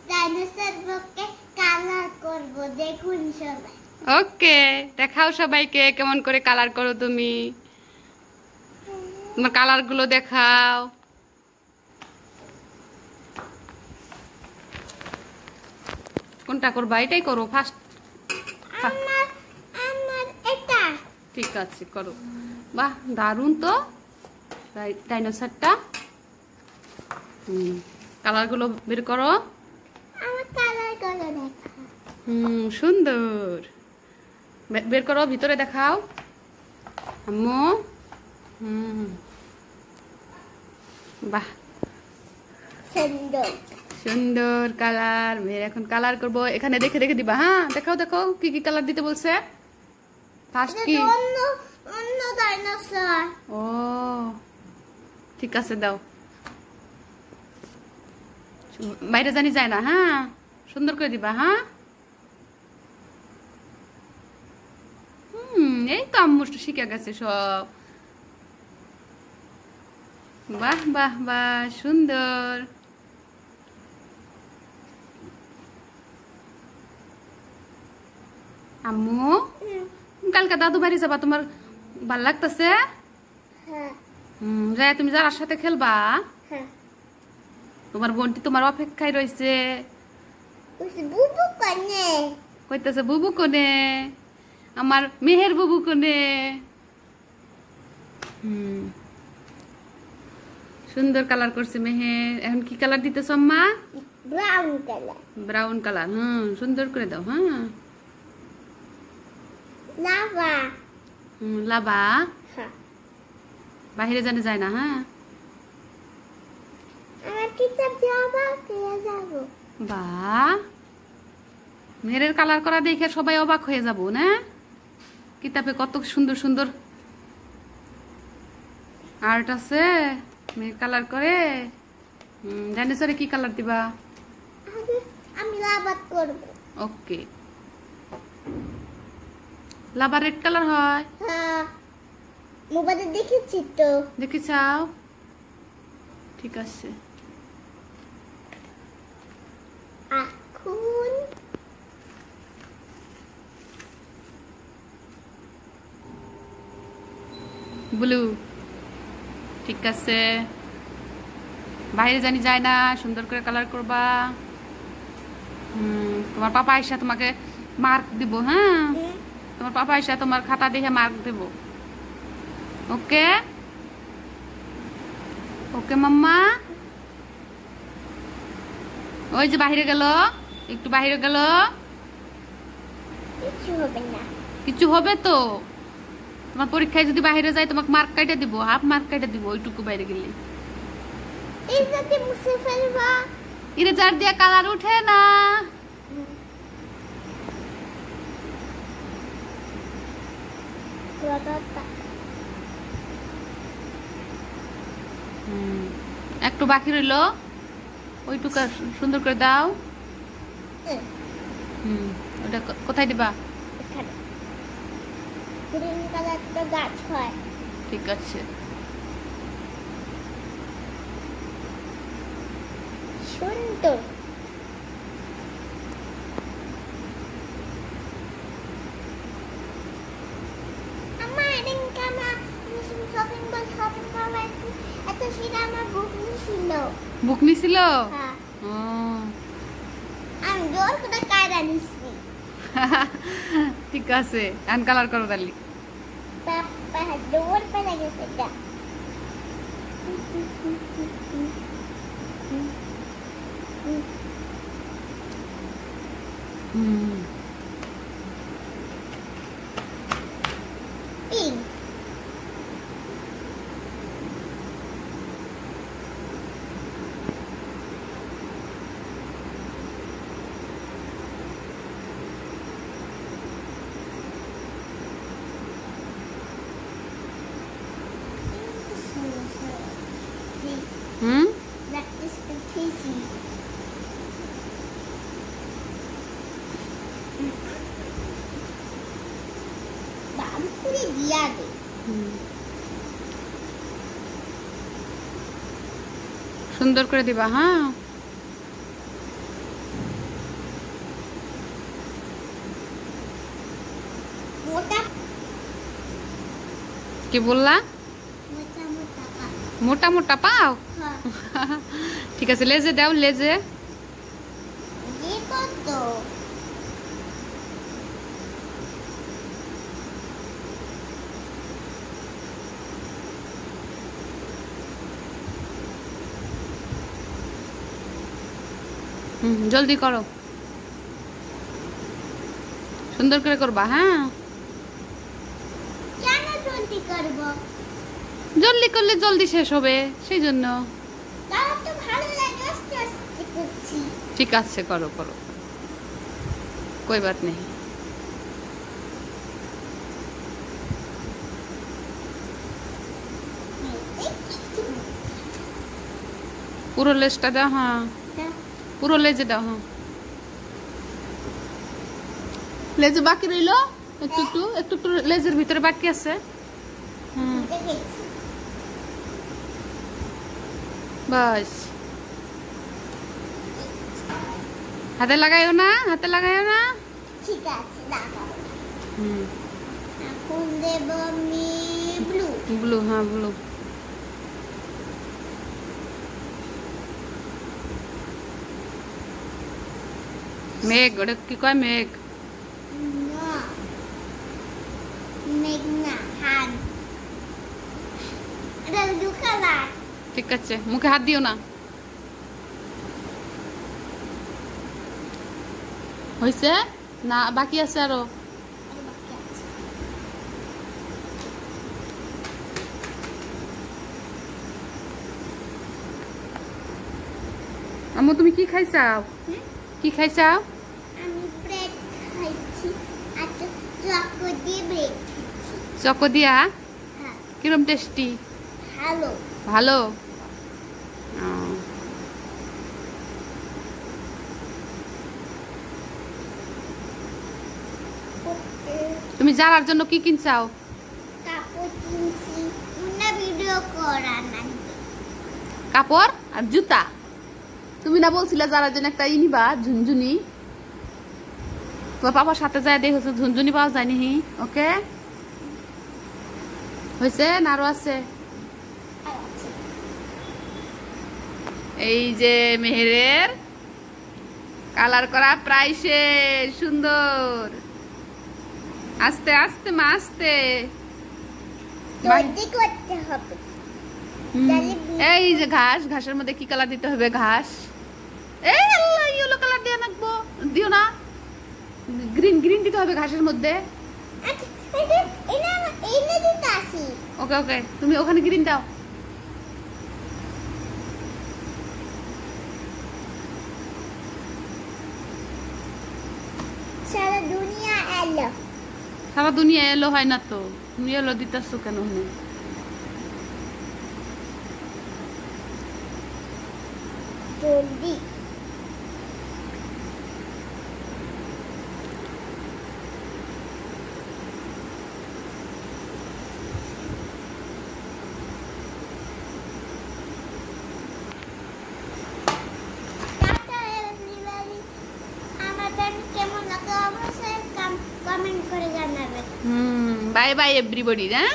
Dinosaur বকে colour করব, দেখুন সবাই। ওকে, দেখাও সবাইকে কেমন করে কালার করো তুমি। তোমার কালার গুলো দেখাও। কোনটা করবা? এটাই করো ফার্স্ট। আমার এটা ঠিক আছে, করো। বাহ, দারুণ তো ডাইনোসরটা। কালার গুলো বের করো। আমার কালার গুলো দেখা। সুন্দর। বের করো, ভিতরে দেখাও আম্মু। বাহ, সুন্দর সুন্দর কালার। মেয়ের এখন কালার করব। এখানে দেখে দেখে দিবা। হ্যাঁ, দেখাও দেখাও কি কি কালার দিতে বলছে। ফার্স্ট কি? অন্য ডাইনোসর। ও ঠিক আছে, দাও। বাইরে জানি যায় না। হ্যাঁ, সুন্দর করে দিবা। হ্যাঁ, এই তো আম্মু শিখে গেছে সব। বাহ বাহ বাহ, সুন্দর। আম্মু, কালকে দাদু বাড়ি যাবা, তোমার ভাল লাগতেছে? হ্যাঁ। রায় তুমি যার সাথে খেলবা? হ্যাঁ। তোমার বোনটি তোমার অপেক্ষায় রয়েছে। বুবু কোনে? কইতেছে বুবু কোনে, আমার মেহের বুবু কোনে। সুন্দর কালার করছে মেহের। এখন কি কালার দিতেছ আম্মা? Brown colour. Brown colour. সুন্দর করে দাও। হ্যাঁ, লাভা। লাভা। হ্যাঁ। বাহিরে জানে যায় না। হ্যাঁ, আমার কিতাব যাবা পেয়ে যাব। বাহ, মেহেরের কালার করা দেখে সবাই অবাক হয়ে যাব না? কিতাবে কত সুন্দর সুন্দর আর্ট আছে। মেহের কালার করে। ডাইনোসরে কি কালার দিবা? আমি লাভা করব। ওকে, লাভা রেড কালার হয়। হ্যাঁ, মোবাইলে দেখেছি তো। দেখে চাও? ঠিক আছে। এখন ব্লু। ঠিক আছে, বাইরে জানি যায় না। সুন্দর করে কালার করবা। তোমার পাপা আইসা তোমাকে মার্ক দিব। হ্যাঁ, তোমার পাপা আইসা তোমার খাতা দেখে মার্ক দেব। ওকে ওকে মাম্মা। ওই যে বাহিরে গেল, একটু বাহিরে গেল। কিছু হবে না। কিছু হবে তো। তোমার পরীক্ষায় যদি বাইরে যায় তোমাকে মার্ক কাইটা দিব, হাফ মার্ক কাইটা দিব ওইটুকু বাইরে গেলে। এই সাথে মুছে ফেলবা। ইরে জার দিয়া কালার উঠে না। একটু বাকি রইল, ওইটুকু সুন্দর করে দাও। ওটা কোথায় দিবা? গ্রিন কালার একটা গাছ হয়। ঠিক আছে। সুন্দর। আমার এদিনকানা শপিং মল এত সেটা আমার বুক নিছিল। বুক নিছিল? হ্যাঁ। ও, আমি জোর করে কায়দা নিছি। ঠিক আছে, আন কালার করো তাহলে। পাপা জোর পেলে গেছে এটা। পিঙ্ক। That is easy. বাম করে দিয়া দে। সুন্দর করে দিবা। হ্যাঁ, কি বললা? মোটা মোটা পা। মোটা মোটা পাও? হ্যাঁ। ঠিক আছে, লেজে দাও, লেজে। কি করতো? জলদি করো, সুন্দর করে করবা। হ্যাঁ, কেন জলদি করবো? জলদি করলে জলদি শেষ হবে, সেই জন্য। তাহলে তো ভালো লাগে, আস্তে আস্তে করছি। ঠিক আছে, করো করো, कोई बात नहीं। পুরো লেজটা দাও। হ্যাঁ, পুরো লেজে দাও। হ্যাঁ, লেজে বাকি রইলো একটু একটু একটু একটু, লেজের ভিতরে বাকি আছে। বাস, হাতে লাগাইও না, হাতে লাগাইও না। ঠিক আছে, লাগাও। হুম, এখন দেব আমি ব্লু। ব্লু, হ্যাঁ ব্লু। মেঘ, ওটা কি কয়? মেঘ? না, মেঘনা হাত। এটা ব্লু কালার। ঠিক আছে, মুখে হাত দিও না। হয়েছে না, বাকি আছে আরো। আম্মু তুমি কি খাইছাও? কি খাইছাও? আমি ব্রেড খাইছি, আর চকো দিয়ে ব্রেড খাইছি। চকো দিয়া? হ্যাঁ, কিরম টেস্টি? ভালো। ভালো। ও, তুমি জারার জন্য কি কিনছাও? কাপড় কিনছি, মুন্না ভিডিও করা নাই। কাপড় আর জুতা। তুমি না বলছিলে জারার জন্য একটা নিবা, ঝুনঝুনি? তোমার পাপার সাথে যায় দেখেছো ঝুনঝুনি পাওয়া যায়নি। ওকে, হয়েছে না আরো আছে? এই যে মেহেরের কালার করা প্রায় শেষ। সুন্দর, আস্তে আস্তে মা, আস্তে। জলদি করতে হবে। এই যে ঘাস, ঘাসের মধ্যে কি কালার দিতে হবে? ঘাস। এই আল্লাহ, ইয়েলো কালার দিয়ে রাখবো, দিও না। গ্রিন, গ্রিন দিতে হবে ঘাসের মধ্যে। ওকে ওকে, তুমি ওখানে গ্রিন দাও। সারা দুনিয়া এলো। সারা দুনিয়া এলো হয় না তো, তুমি এলো দিতেছো কেন? জলদি। কেমন লাগে অবশ্যই কমেন্ট করে জানাবেন। Bye bye everybody. হ্যাঁ।